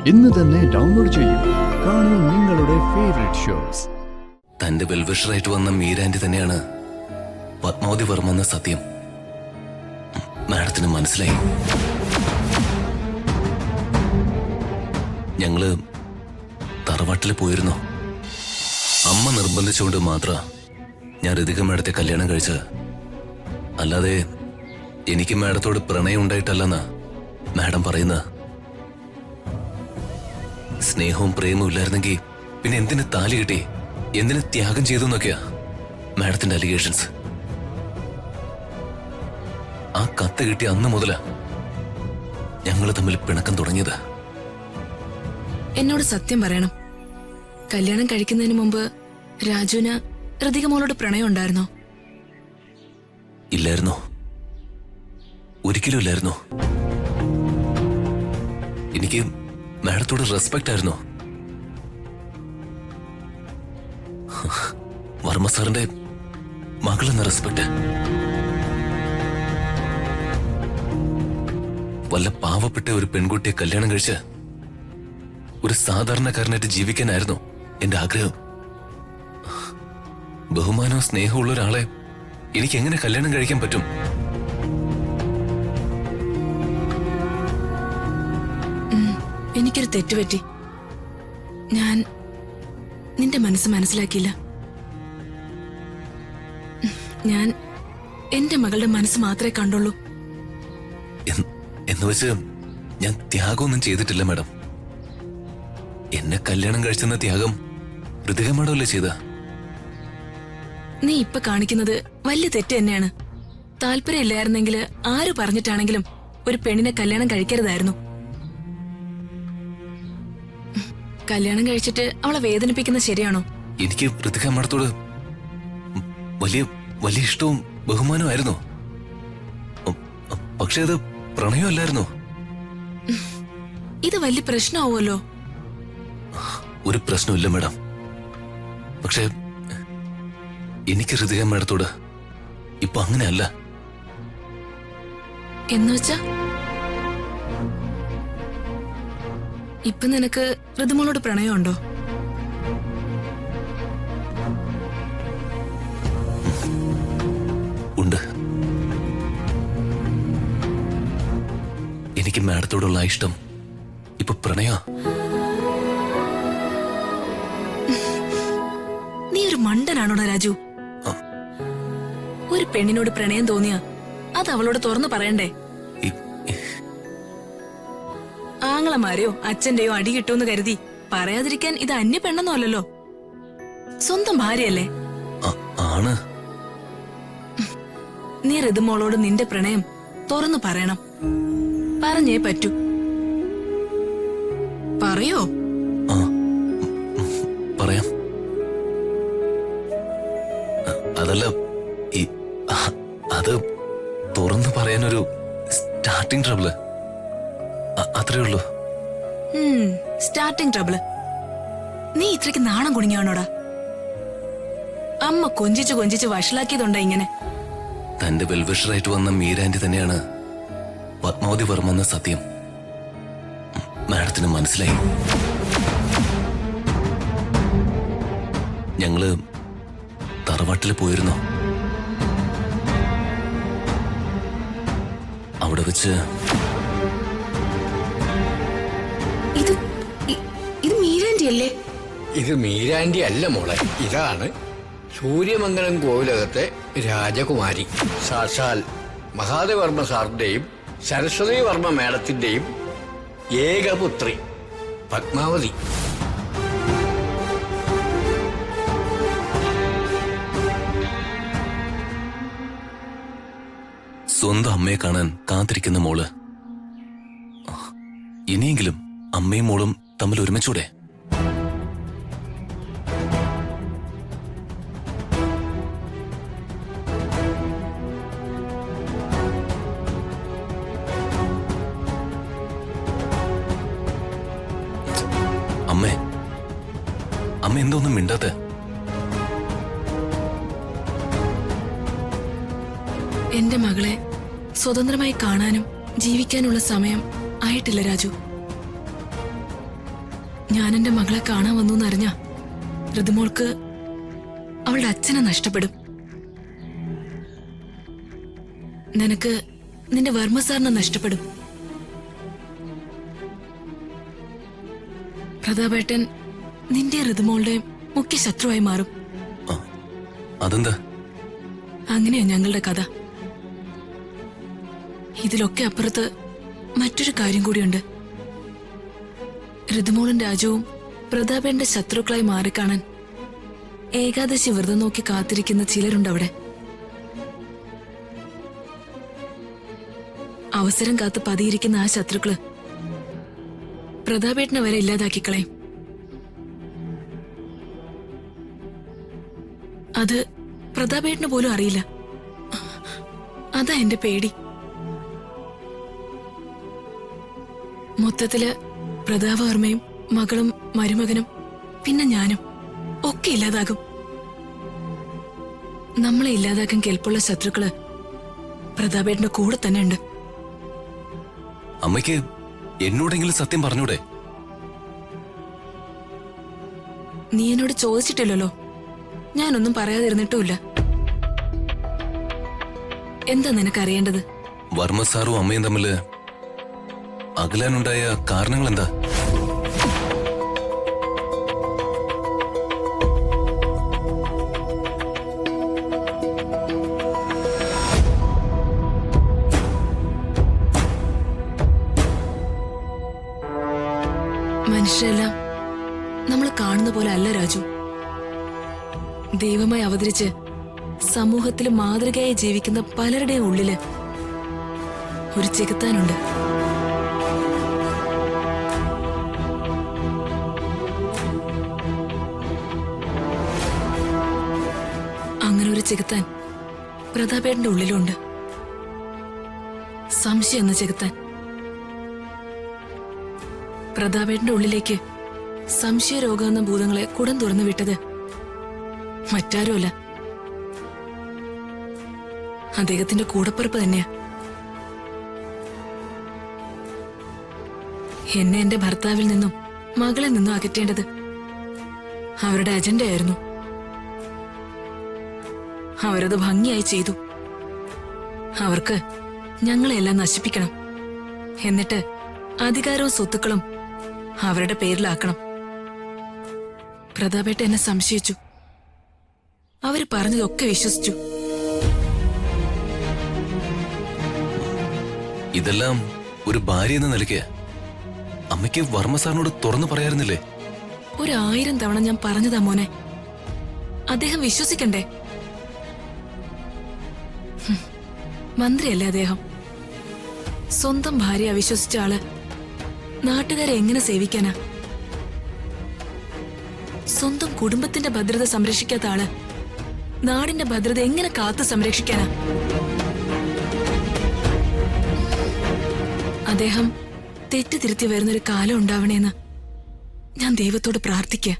ഇന്ന് തന്നെ ഡൗൺലോഡ് ചെയ്യൂ. കാണൂ നിങ്ങളുടെ ഫേവറേറ്റ് ഷോസ്. തന്റെ വെൽവിഷറായിട്ട് വന്ന മീരാൻറ്റി തന്നെയാണ് പത്മാവതി വർമ്മ എന്ന സത്യം മാഡത്തിന് മനസ്സിലായി. ഞങ്ങള് തറവാട്ടിൽ പോയിരുന്നു. അമ്മ നിർബന്ധിച്ചുകൊണ്ട് മാത്ര ഞാൻ ഋതിക മാഡത്തെ കല്യാണം കഴിച്ചത്. അല്ലാതെ എനിക്ക് മാഡത്തോട് പ്രണയം ഉണ്ടായിട്ടല്ലെന്നാ മാഡം പറയുന്നത്. സ്നേഹവും പ്രേമവും ഇല്ലായിരുന്നെങ്കിൽ പിന്നെ എന്തിന് താലി കിട്ടി, എന്തിന് ത്യാഗം ചെയ്തു എന്നൊക്കെയാ മാഡത്തിന്റെ അലിഗേഷൻസ്. ആ കത്ത് കിട്ടിയ അന്ന് മുതലാ ഞങ്ങള് തമ്മിൽ പിണക്കം തുടങ്ങിയത്. എന്നോട് സത്യം പറയണം, കല്യാണം കഴിക്കുന്നതിന് മുമ്പ് രാജുവിന് ഋതിക മോളോട് പ്രണയം ഉണ്ടായിരുന്നോ? ഇല്ലായിരുന്നോ? ഒരിക്കലും ഇല്ലായിരുന്നോ? എനിക്ക് മാഡത്തോട് റെസ്പെക്ട് ആയിരുന്നു. വർമ്മ സാറിന്റെ മകളെന്ന റെസ്പെക്ട്. വല്ല പാവപ്പെട്ട ഒരു പെൺകുട്ടിയെ കല്യാണം കഴിച്ച് ഒരു സാധാരണക്കാരനായിട്ട് ജീവിക്കാനായിരുന്നു എന്റെ ആഗ്രഹം. ബഹുമാനവും സ്നേഹവും ഉള്ള ഒരാളെ എനിക്ക് എങ്ങനെ കല്യാണം കഴിക്കാൻ പറ്റും? എനിക്കൊരു തെറ്റുപറ്റി. ഞാൻ നിന്റെ മനസ്സ് മനസ്സിലാക്കിയില്ല. ഞാൻ എന്റെ മകളുടെ മനസ്സ് മാത്രമേ കണ്ടുള്ളൂ. എന്ന് വെച്ച് ഞാൻ ത്യാഗമൊന്നും ചെയ്തിട്ടില്ല മാഡം. എന്നെ കല്യാണം കഴിച്ചെന്ന ത്യാഗം ഋതിക മാഡമല്ലേ ചെയ്ത? നീ ഇപ്പൊ കാണിക്കുന്നത് വലിയ തെറ്റ് തന്നെയാണ്. താല്പര്യം ഇല്ലായിരുന്നെങ്കിൽ ആര് പറഞ്ഞിട്ടാണെങ്കിലും ഒരു പെണ്ണിനെ കല്യാണം കഴിക്കരുതായിരുന്നു. കല്യാണം കഴിച്ചിട്ട് അവളെ വേദനിപ്പിക്കുന്നത് ശരിയാണോ? എനിക്ക് ഋതിക മാഡത്തോട് വലിയ വലിയ ഇഷ്ടവും ബഹുമാനമായിരുന്നു. പക്ഷെ അത് പ്രണയമല്ലായിരുന്നു. ഇത് വലിയ പ്രശ്നമാവുമല്ലോ. ഒരു പ്രശ്നമില്ല മാഡം. പക്ഷെ എനിക്ക് ഋതിക മാഡത്തോട് ഇപ്പൊ അങ്ങനെയല്ല. എന്നുവെച്ചാ ഇപ്പൊ നിനക്ക് ഋതുമോളോട് പ്രണയമുണ്ടോ? ഉണ്ട്. എനിക്ക് മാഡത്തോടുള്ള ഇഷ്ടം ഇപ്പൊ പ്രണയ. നീ ഒരു മണ്ടനാണോടാ രാജു? ഒരു പെണ്ണിനോട് പ്രണയം തോന്നിയ അത് അവളോട് തുറന്നു പറയണ്ടേ? ആങ്ങളമാരെയോ അച്ഛന്റെയോ അടി കിട്ടുമെന്ന് കരുതി പറയാതിരിക്കാൻ ഇത് അന്യ പെണ്ണൊന്നും അല്ലല്ലോ, സ്വന്തം ഭാര്യയല്ലേ? ആണ്. നീ ഋതുമോളോട് നിന്റെ പ്രണയം തുറന്നു പറയണം. പറഞ്ഞേ പറ്റൂ. പറയോ? പറയാം. അതല്ല, അത് തുറന്നു പറയാനൊരു സ്റ്റാർട്ടിംഗ് ട്രബിള് അത്രേ ഉള്ളൂ. Starting trouble? നീ ഇത്രയ്ക്ക് നാണം കുണിങ്ങാണോടാ? അമ്മ കൊഞ്ചിച്ച് കൊഞ്ചിച്ച് വഷളാക്കിയതുണ്ടാ ഇങ്ങനെ? തന്റെ വെൽവിഷറായിട്ട് വന്ന മീരാൻറ്റി തന്നെയാണ് പത്മാവതി വർമ്മ എന്ന സത്യം മാഡത്തിന് മനസ്സിലായി. ഞങ്ങള് തറവാട്ടിൽ പോയിരുന്നു. അവിടെ വെച്ച് ഇത് മീരാൻറ്റി അല്ലേ? ഇത് മീരാൻറ്റി അല്ല മോളെ, ഇതാണ് സൂര്യമംഗലം കോവിലകത്തെ രാജകുമാരി. സാക്ഷാൽ മഹാദേവർമ്മ സാറിന്റെയും സരസ്വതി വർമ്മ മേഡത്തിന്റെയും ഏകപുത്രി പത്മാവതി. സ്വന്തം അമ്മയെ കാണാൻ കാത്തിരിക്കുന്ന മോള്. ഇനിയെങ്കിലും അമ്മയും മോളും തമ്മിൽ ഒരുമിച്ചൂടെ? അമ്മ എന്തോന്നും മിണ്ടാത്ത? എന്റെ മകളെ സ്വതന്ത്രമായി കാണാനും ജീവിക്കാനുള്ള സമയം ആയിട്ടില്ല രാജു. ഞാൻ എന്റെ മകളെ കാണാൻ വന്നു എന്നറിഞ്ഞ ഋതുമോൾക്ക് അവളുടെ അച്ഛനെ നഷ്ടപ്പെടും. നിനക്ക് നിന്റെ വർമ്മ സാറിനെ നഷ്ടപ്പെടും. പ്രതാപേട്ടൻ നിന്റെ ഋതുമോളുടെയും മുഖ്യ ശത്രുവായി മാറും. അതെന്താ? അങ്ങനെയാ ഞങ്ങളുടെ കഥ. ഇതിലൊക്കെ അപ്പുറത്ത് മറ്റൊരു കാര്യം കൂടിയുണ്ട്. ഋതുമോളും രാജുവും പ്രതാപേന്റെ ശത്രുക്കളായി മാറിക്കാണാൻ ഏകാദശി വ്രതം നോക്കി കാത്തിരിക്കുന്ന ചിലരുണ്ടവിടെ. അവസരം കാത്ത് പതിയിരിക്കുന്ന ആ ശത്രുക്കള് പ്രതാപേട്ടനെ വരെ ഇല്ലാതാക്കിക്കളയും. അത് പ്രതാപേട്ടന് പോലും അറിയില്ല. അതാ എന്റെ പേടി. മൊത്തത്തില് പ്രതാപവർമ്മയും മകളും മരുമകനും പിന്നെ ഞാനും ഒക്കെ ഇല്ലാതാകും. നമ്മളെ ഇല്ലാതാക്കാൻ കെൽപ്പുള്ള ശത്രുക്കള് പ്രതാപേട്ടന്റെ കൂടെ തന്നെ ഉണ്ട്. അമ്മയ്ക്ക് എന്നോടെങ്കിലും സത്യം പറഞ്ഞൂടെ? നീ എന്നോട് ചോദിച്ചിട്ടില്ലല്ലോ. ഞാനൊന്നും പറയാതിരുന്നിട്ടുമില്ല. എന്താ നിനക്കറിയേണ്ടത്? വർമ്മ സാറും അമ്മയും തമ്മില് അകലാനുണ്ടായ കാരണങ്ങൾ എന്താ? മനുഷ്യരെല്ലാം നമ്മൾ കാണുന്ന പോലെ അല്ല രാജു. ദൈവമായി അവതരിച്ച് സമൂഹത്തിൽ മാതൃകയായി ജീവിക്കുന്ന പലരുടെയും ഉള്ളില് ഒരു ചെകുത്താനുണ്ട്. അങ്ങനെ ഒരു ചെകുത്താൻ പ്രതാപേട്ടന്റെ ഉള്ളിലുണ്ട്. സംശയം എന്ന ചെകുത്താൻ. പ്രതാപേട്ടന്റെ ഉള്ളിലേക്ക് സംശയരോഗം എന്ന ഭൂതങ്ങളെ കുടം തുറന്നു വിട്ടത് മറ്റാരുമല്ല, അദ്ദേഹത്തിന്റെ കൂടപ്പിറപ്പ് തന്നെയാ. എന്നെ എന്റെ ഭർത്താവിൽ നിന്നും മകളെ നിന്നും അകറ്റേണ്ടത് അവരുടെ അജണ്ടയായിരുന്നു. അവരത് ഭംഗിയായി ചെയ്തു. അവർക്ക് ഞങ്ങളെല്ലാം നശിപ്പിക്കണം, എന്നിട്ട് അധികാരവും സ്വത്തുക്കളും അവരുടെ പേരിലാക്കണം. പ്രതാപേട്ട എന്നെ സംശയിച്ചു. അവര് പറഞ്ഞതൊക്കെ വിശ്വസിച്ചു. ഇതെല്ലാം ഒരു ഭാര്യ എന്ന നിലയ്ക്ക് അമ്മയ്ക്ക് വർമ്മ സാറിനോട് തുറന്നു പറയാറുന്നില്ലേ? 1000 തവണ ഞാൻ പറഞ്ഞതാ മോനെ. അദ്ദേഹം വിശ്വസിക്കണ്ടേ? മന്ത്രിയല്ലേ അദ്ദേഹം. സ്വന്തം ഭാര്യ അവിശ്വസിച്ച ആള് നാട്ടുകാരെ എങ്ങനെ സേവിക്കാനാ? സ്വന്തം കുടുംബത്തിന്റെ ഭദ്രത സംരക്ഷിക്കാത്ത ആള് നാടിന്റെ ഭദ്രത എങ്ങനെ കാത്തു സംരക്ഷിക്കാനാ? അദ്ദേഹം തെറ്റ് തിരുത്തി വരുന്നൊരു കാലം ഉണ്ടാവണേന്ന് ഞാൻ ദൈവത്തോട് പ്രാർത്ഥിക്കുക.